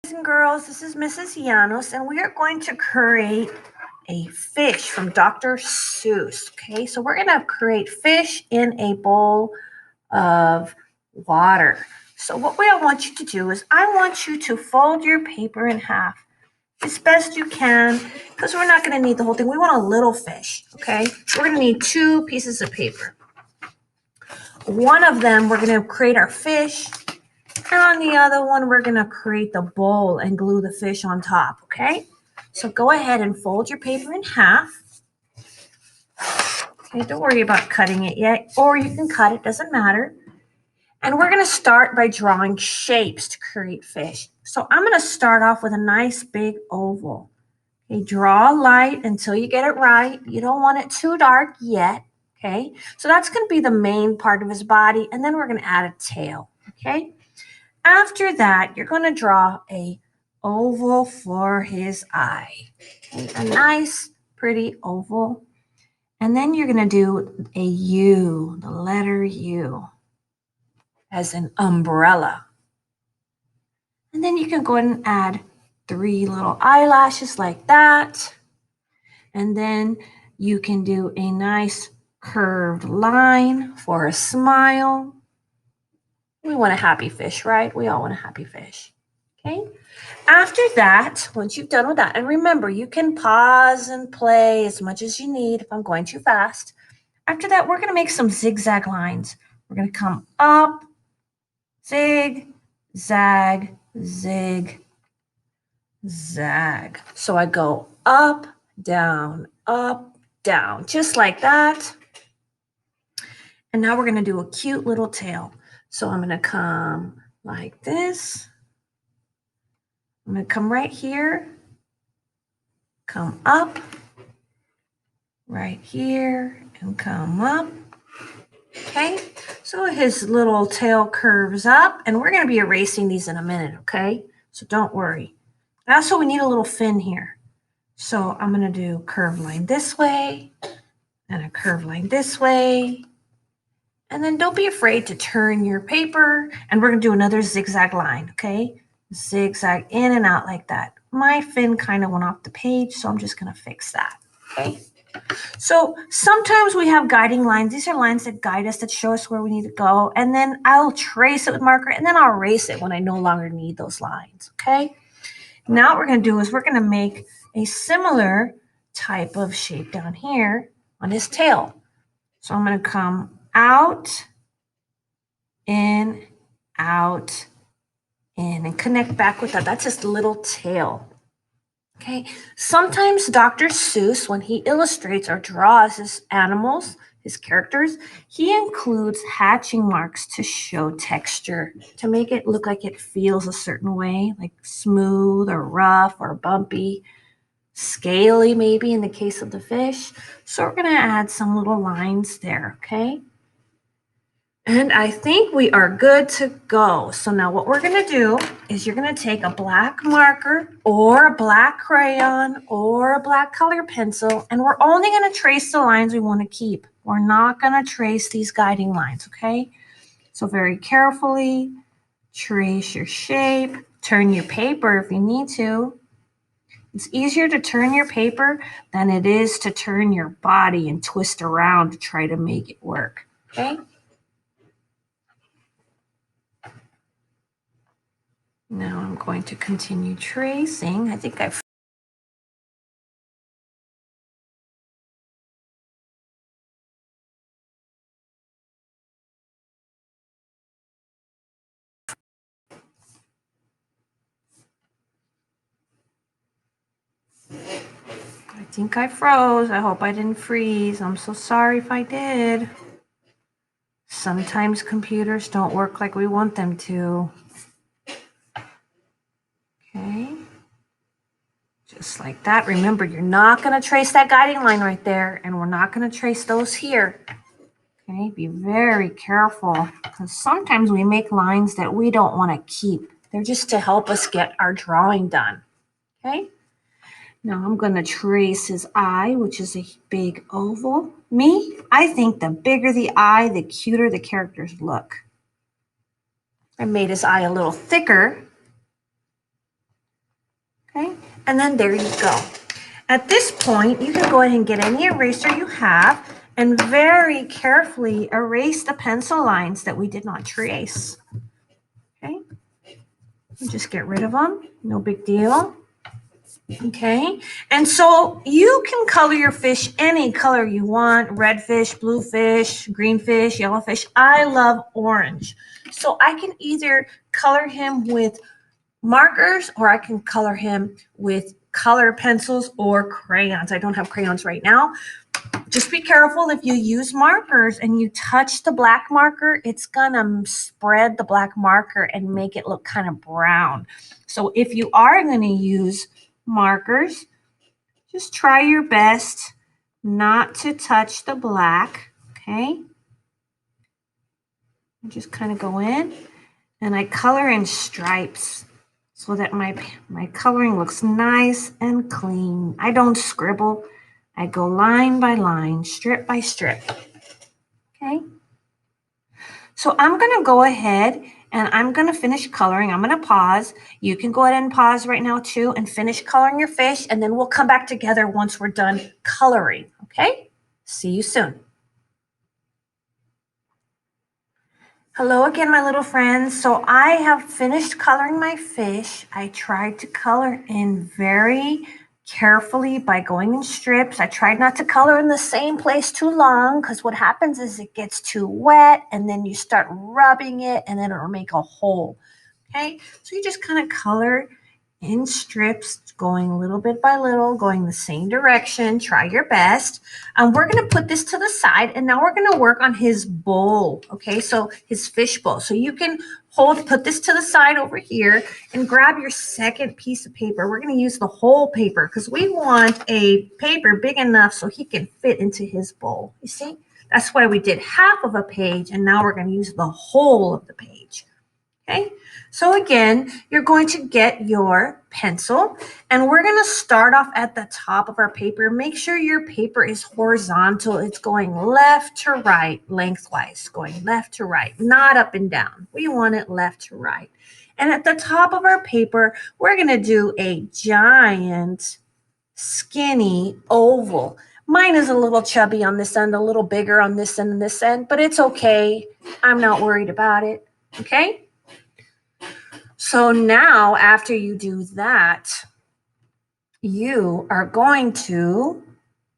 Boys and girls, this is Mrs. Llanos, and we are going to create a fish from Dr. Seuss. Okay, so we're going to create fish in a bowl of water. So what I want you to do is I want you to fold your paper in half as best you can, because we're not going to need the whole thing. We want a little fish, okay? So we're going to need 2 pieces of paper. One of them, we're going to create our fish. And on the other one, we're going to create the bowl and glue the fish on top, okay? So go ahead and fold your paper in half. Okay, don't worry about cutting it yet, or you can cut it, doesn't matter. And we're going to start by drawing shapes to create fish. So I'm going to start off with a nice big oval. Okay, draw a light until you get it right. You don't want it too dark yet, okay? So that's going to be the main part of his body, and then we're going to add a tail, okay? After that, you're going to draw a oval for his eye. Okay, a nice, pretty oval. And then you're going to do a U, the letter U, as an umbrella. And then you can go ahead and add 3 little eyelashes like that. And then you can do a nice curved line for a smile. We want a happy fish, right? We all want a happy fish, okay? After that, once you've done with that, and remember, you can pause and play as much as you need if I'm going too fast. After that, we're going to make some zigzag lines. We're going to come up, zig, zag, zig, zag. So I go up, down, just like that. And now we're going to do a cute little tail. So I'm going to come like this. I'm going to come right here, come up, right here, and come up. Okay, so his little tail curves up, and we're going to be erasing these in a minute, okay? So don't worry. Also, we need a little fin here. So I'm going to do curve line this way, and a curve line this way. And then don't be afraid to turn your paper, and we're going to do another zigzag line, okay? Zigzag in and out like that. My fin kind of went off the page, so I'm just going to fix that, okay? So sometimes we have guiding lines. These are lines that guide us, that show us where we need to go, and then I'll trace it with marker, and then I'll erase it when I no longer need those lines, okay? Now what we're going to do is we're going to make a similar type of shape down here on his tail. So I'm going to come out, in, out, in, and connect back with that. That's his little tail. Okay. Sometimes Dr. Seuss, when he illustrates or draws his animals, his characters, he includes hatching marks to show texture, to make it look like it feels a certain way, like smooth or rough or bumpy, scaly maybe in the case of the fish. So we're going to add some little lines there, okay? And I think we are good to go. So now what we're going to do is you're going to take a black marker or a black crayon or a black color pencil, and we're only going to trace the lines we want to keep. We're not going to trace these guiding lines, okay? So very carefully trace your shape. Turn your paper if you need to. It's easier to turn your paper than it is to turn your body and twist around to try to make it work, okay? Now I'm going to continue tracing. I think I've froze. I hope I didn't freeze. I'm so sorry if I did. Sometimes computers don't work like we want them to. Okay. Just like that. Remember, you're not going to trace that guiding line right there, and we're not going to trace those here. Okay, be very careful, because sometimes we make lines that we don't want to keep. They're just to help us get our drawing done. Okay. Now I'm going to trace his eye, which is a big oval. I think the bigger the eye, the cuter the characters look. I made his eye a little thicker. And then there you go. At this point, you can go ahead and get any eraser you have and very carefully erase the pencil lines that we did not trace. Okay, just get rid of them, no big deal. Okay, and so you can color your fish any color you want: red fish, blue fish, green fish, yellow fish. I love orange, so I can either color him with markers or I can color him with color pencils or crayons. I don't have crayons right now. Just be careful if you use markers and you touch the black marker, it's gonna spread the black marker and make it look kind of brown. So if you are going to use markers, just try your best not to touch the black. Okay, I just kind of go in and I color in stripes so that my coloring looks nice and clean. I don't scribble. I go line by line, strip by strip. Okay. So I'm going to go ahead and I'm going to finish coloring. I'm going to pause. You can go ahead and pause right now too and finish coloring your fish, and then we'll come back together once we're done coloring. Okay. See you soon. Hello again, my little friends. So I have finished coloring my fish. I tried to color in very carefully by going in strips. I tried not to color in the same place too long, because what happens is it gets too wet and then you start rubbing it and then it'll make a hole. Okay, so you just kind of color in strips, going little bit by little, going the same direction. Try your best. We're going to put this to the side, and now we're going to work on his bowl. Okay, so his fish bowl. So you can put this to the side over here and grab your second piece of paper. We're going to use the whole paper because we want a paper big enough so he can fit into his bowl. You see, that's why we did half of a page, and now we're going to use the whole of the page. Okay, so again, you're going to get your pencil, and we're going to start off at the top of our paper. Make sure your paper is horizontal. It's going left to right, lengthwise, going left to right, not up and down. We want it left to right. And at the top of our paper, we're going to do a giant, skinny oval. Mine is a little chubby on this end, a little bigger on this end and this end, but it's okay. I'm not worried about it. Okay? So now, after you do that, you are going to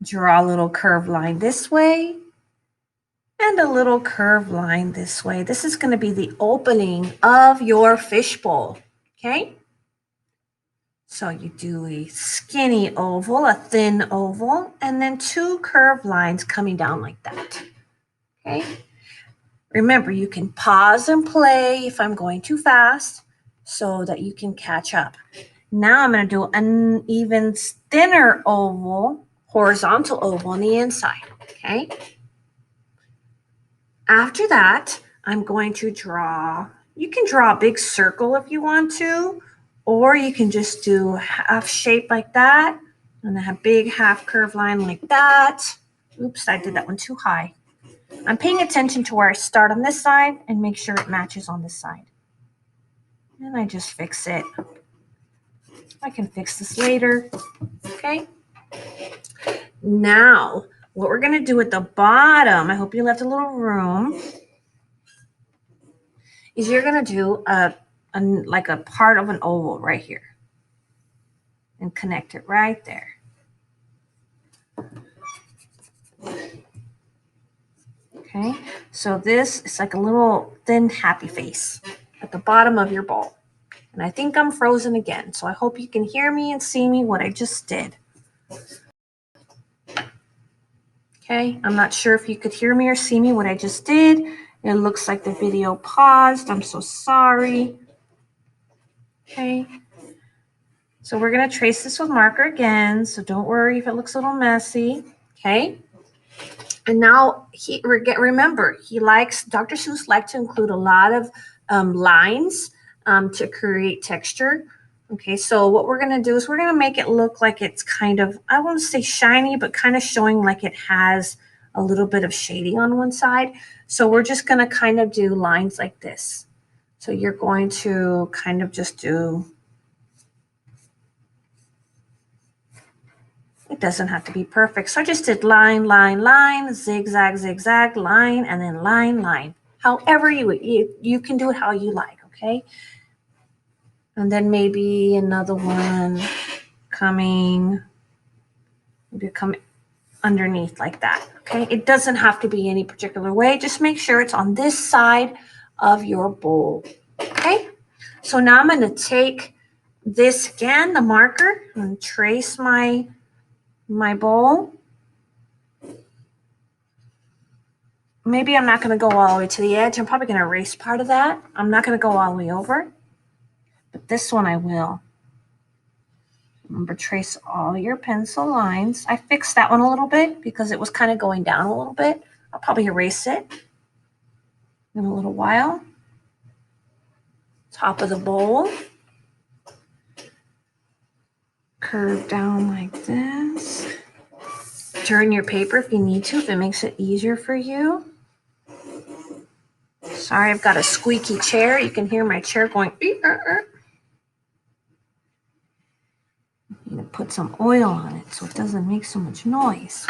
draw a little curved line this way and a little curved line this way. This is going to be the opening of your fishbowl. Okay? So you do a skinny oval, a thin oval, and then two curved lines coming down like that. Okay? Remember, you can pause and play if I'm going too fast, so that you can catch up. Now I'm going to do an even thinner oval, horizontal oval on the inside, okay? After that, I'm going to draw, you can draw a big circle if you want to, or you can just do a half shape like that, and then a big half curved line like that. Oops, I did that one too high. I'm paying attention to where I start on this side and make sure it matches on this side. And I just fix it. I can fix this later. Okay. Now, what we're going to do at the bottom, I hope you left a little room, is you're going to do like a part of an oval right here and connect it right there. Okay. So this is like a little thin happy face at the bottom of your bowl. And I think I'm frozen again. So I hope you can hear me and see me what I just did. Okay, I'm not sure if you could hear me or see me what I just did. It looks like the video paused. I'm so sorry. Okay, so we're going to trace this with marker again. So don't worry if it looks a little messy. Okay, and now remember, Dr. Seuss liked to include a lot of lines to create texture. Okay, so what we're going to do is we're going to make it look like it's kind of, I won't say shiny, but kind of showing like it has a little bit of shading on one side. So we're just going to kind of do lines like this. So you're going to kind of just do It doesn't have to be perfect. So I just did line, line, line, zigzag, zigzag, line, and then line, line. However you can do it how you like, okay? And then maybe another one coming, maybe come underneath like that, okay? It doesn't have to be any particular way. Just make sure it's on this side of your bowl, okay? So now I'm going to take this again, the marker, and trace my bowl. Maybe I'm not going to go all the way to the edge. I'm probably going to erase part of that. I'm not going to go all the way over, but this one I will. Remember, trace all your pencil lines. I fixed that one a little bit because it was kind of going down a little bit. I'll probably erase it in a little while. Top of the bowl. Curve down like this. Turn your paper if you need to, if it makes it easier for you. Sorry, I've got a squeaky chair. You can hear my chair going. I'm going to put some oil on it so it doesn't make so much noise.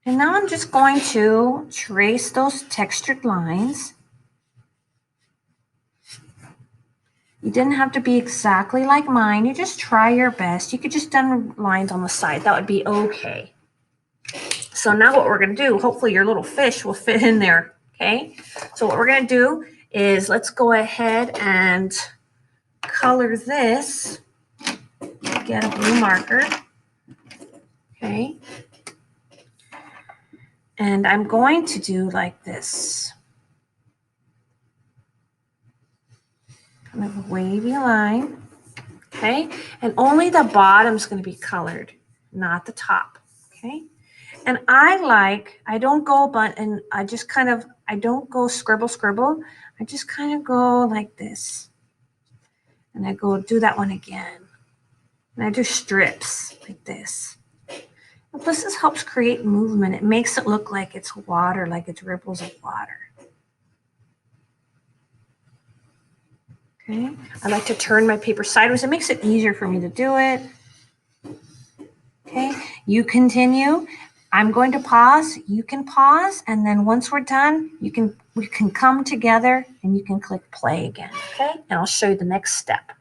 And now I'm just going to trace those textured lines. You didn't have to be exactly like mine. You just try your best. You could just done lines on the side. That would be okay. So now what we're going to do, hopefully your little fish will fit in there, okay? So what we're going to do is let's go ahead and color this. Get a blue marker, okay? And I'm going to do like this. Kind of a wavy line, okay? And only the bottom's going to be colored, not the top, okay? And I don't go button, I don't go scribble, scribble. I just kind of go like this. And I go do that one again. And I do strips like this. And plus this helps create movement. It makes it look like it's water, like it's ripples of water. Okay, I like to turn my paper sideways. It makes it easier for me to do it. Okay, you continue. I'm going to pause. You can pause, and then once we're done, we can come together and you can click play again. Okay, and I'll show you the next step.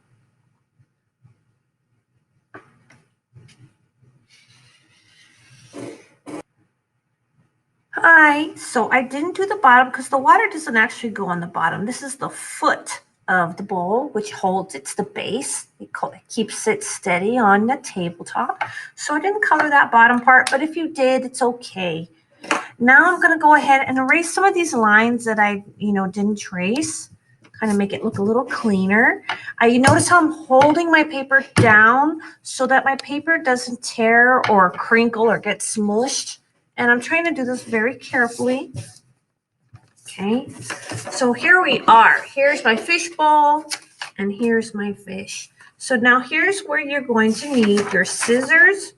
Hi, so I didn't do the bottom because the water doesn't actually go on the bottom. This is the foot of the bowl, which holds, it's the base. It keeps it steady on the tabletop. So I didn't color that bottom part, but if you did, it's okay. Now I'm going to go ahead and erase some of these lines that I, didn't trace. Kind of make it look a little cleaner. You notice how I'm holding my paper down so that my paper doesn't tear or crinkle or get smushed. And I'm trying to do this very carefully. Okay, so here we are. Here's my fishbowl, and here's my fish. So now here's where you're going to need your scissors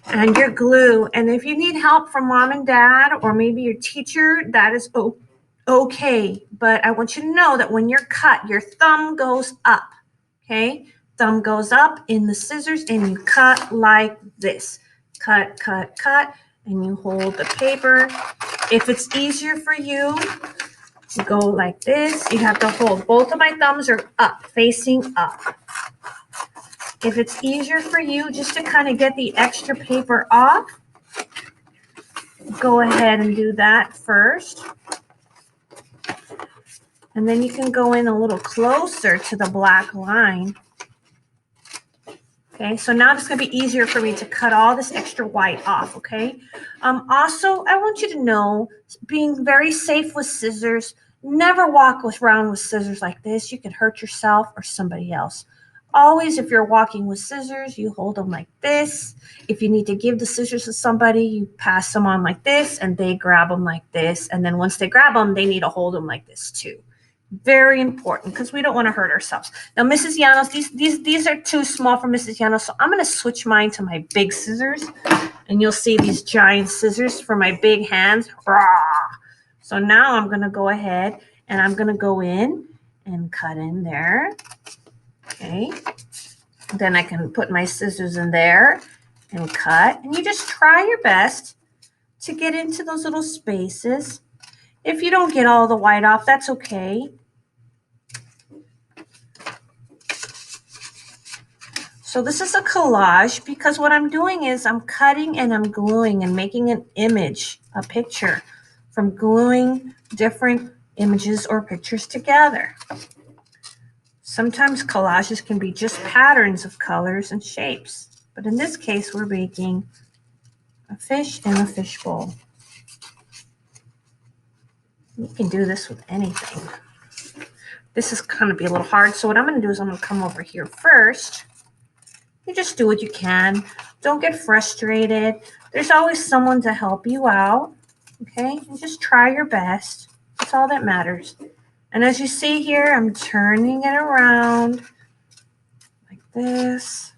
and your glue. And if you need help from mom and dad or maybe your teacher, that is okay. But I want you to know that when you're cut, your thumb goes up. Okay, thumb goes up in the scissors and you cut like this. Cut, cut, cut. And you hold the paper. If it's easier for you to go like this, you have to hold. Both of my thumbs are up, facing up. If it's easier for you just to kind of get the extra paper off, go ahead and do that first. And then you can go in a little closer to the black line. Okay, so now it's going to be easier for me to cut all this extra white off, okay? Also, I want you to know, being very safe with scissors, never walk around with scissors like this. You could hurt yourself or somebody else. Always, if you're walking with scissors, you hold them like this. If you need to give the scissors to somebody, you pass them on like this, and they grab them like this. And then once they grab them, they need to hold them like this too. Very important because we don't want to hurt ourselves. Now, Mrs. Llanos, these are too small for Mrs. Llanos, so I'm going to switch mine to my big scissors, and you'll see these giant scissors for my big hands. So now I'm going to go ahead and I'm going to go in and cut in there. Okay. Then I can put my scissors in there and cut. And you just try your best to get into those little spaces. If you don't get all the white off, that's okay. So this is a collage because what I'm doing is I'm cutting and I'm gluing and making an image, a picture, from gluing different images or pictures together. Sometimes collages can be just patterns of colors and shapes, but in this case we're making a fish and a fishbowl. You can do this with anything. This is going to be a little hard, so what I'm going to do is I'm going to come over here first. You just do what you can. Don't get frustrated. There's always someone to help you out, okay? And just try your best. That's all that matters. And as you see here, I'm turning it around like this.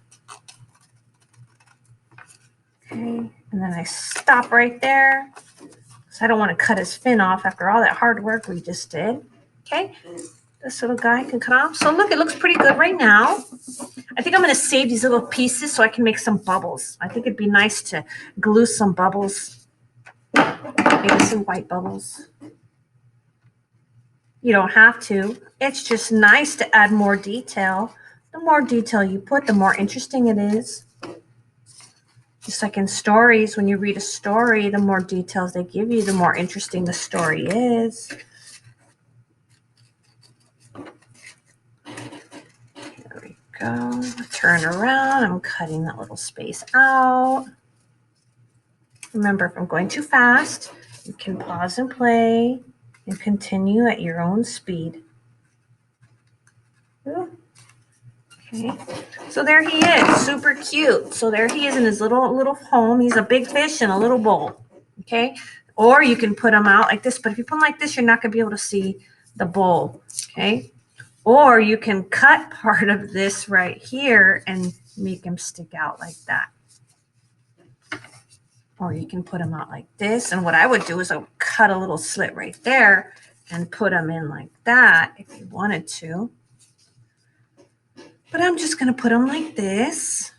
Okay, and then I stop right there because I don't want to cut his fin off after all that hard work we just did. Okay, this little guy can cut off. So look, it looks pretty good right now. I think I'm going to save these little pieces so I can make some bubbles. I think it'd be nice to glue some bubbles, maybe some white bubbles. You don't have to. It's just nice to add more detail. The more detail you put, the more interesting it is. Just like in stories, when you read a story, the more details they give you, the more interesting the story is. There we go. Turn around. I'm cutting that little space out. Remember, if I'm going too fast, you can pause and play and continue at your own speed. Okay, so there he is, super cute. So there he is in his little home. He's a big fish in a little bowl. Okay, or you can put him out like this, but if you put him like this, you're not gonna be able to see the bowl. Okay, or you can cut part of this right here and make him stick out like that. Or you can put them out like this. And what I would do is I would cut a little slit right there and put them in like that if you wanted to. But I'm just going to put them like this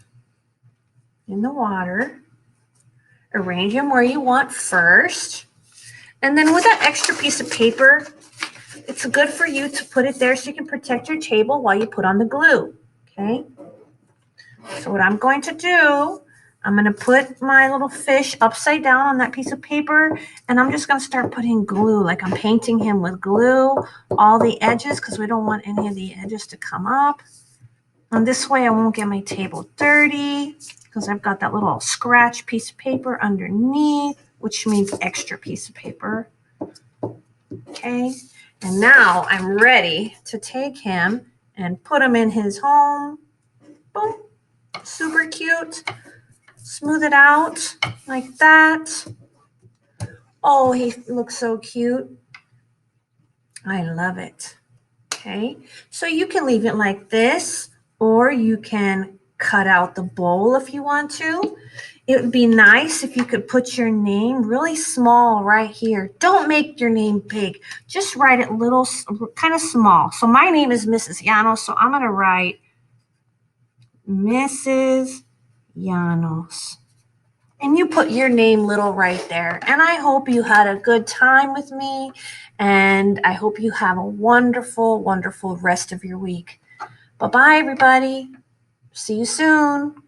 in the water. Arrange them where you want first. And then with that extra piece of paper, it's good for you to put it there so you can protect your table while you put on the glue. Okay? So what I'm going to do, I'm going to put my little fish upside down on that piece of paper, and I'm just going to start putting glue, like I'm painting him with glue, all the edges, because we don't want any of the edges to come up. And this way I won't get my table dirty, because I've got that little scratch piece of paper underneath, which means extra piece of paper. Okay, and now I'm ready to take him and put him in his home. Boom, super cute. Smooth it out like that. Oh, he looks so cute. I love it. Okay, so you can leave it like this, or you can cut out the bowl if you want to. It would be nice if you could put your name really small right here. Don't make your name big. Just write it little, kind of small. So my name is Mrs. Llanos, so I'm going to write Mrs. Llanos. And you put your name little right there. And I hope you had a good time with me. And I hope you have a wonderful, wonderful rest of your week. Bye-bye, everybody. See you soon.